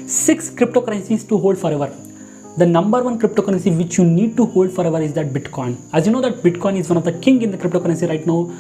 6 cryptocurrencies to hold forever. The number one cryptocurrency which you need to hold forever is that Bitcoin. As you know that Bitcoin is one of the king in the cryptocurrency right now.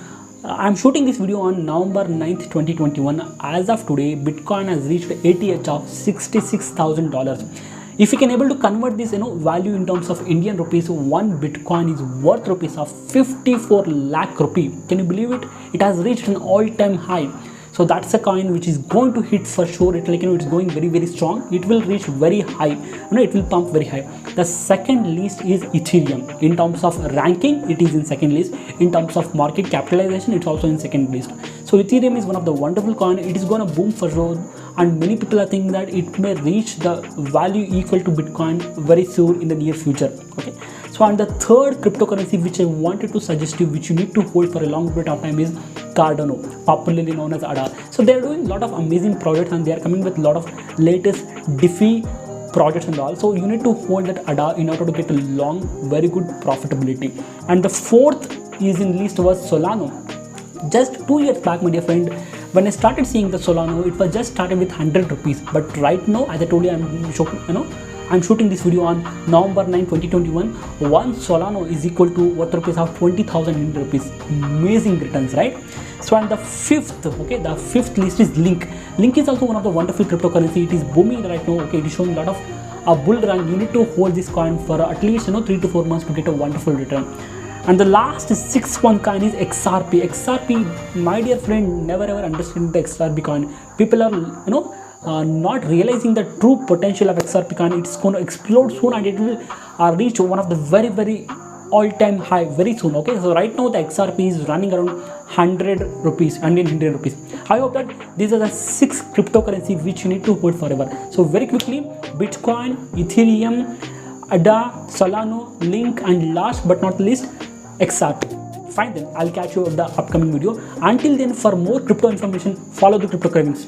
I'm shooting this video on November 9th, 2021. As of today, Bitcoin has reached ATH of $66,000. If you can able to convert this value in terms of Indian rupees, one Bitcoin is worth rupees of 54 lakh rupee. Can you believe it? It has reached an all-time high. So that's a coin which is going to hit for sure. It's going very strong. It will reach very high. It will pump very high. The second list is Ethereum. In terms of ranking, it is in second list. In terms of market capitalization, it's also in second list. So Ethereum is one of the wonderful coin. It is going to boom for sure, and many people are thinking that it may reach the value equal to Bitcoin very soon in the near future. Okay. So and the third cryptocurrency which I wanted to suggest you, which you need to hold for a long period of time, is Cardano, popularly known as ADA. So they are doing a lot of amazing projects and they are coming with a lot of latest DeFi projects and all. So you need to hold that ADA in order to get a long, very good profitability. And the fourth is in list was Solana. Just 2 years back, my dear friend, when I started seeing the Solana, it was just started with 100 rupees. But right now, as I told you, I'm shooting this video on November 9, 2021. One Solana is equal to worth rupees of 20,000 Indian rupees. Amazing returns, right? So and the fifth list is Link. Link is also one of the wonderful cryptocurrency. It is booming right now. Okay, it is showing a lot of a bull run. You need to hold this coin for at least 3 to 4 months to get a wonderful return. And the last sixth one coin is XRP. XRP, my dear friend, never ever understand the XRP coin. People are not realizing the true potential of XRP coin. It's going to explode soon and it will reach one of the very all-time high very soon. Okay, so right now the XRP is running around 100 rupees, Indian rupees. I hope that these are the 6 cryptocurrency which you need to hold forever. So very quickly, Bitcoin, Ethereum, ADA, Solana, Link, and last but not least, XRP. Fine then, I'll catch you in the upcoming video. Until then, for more crypto information, follow the Crypto Cravings.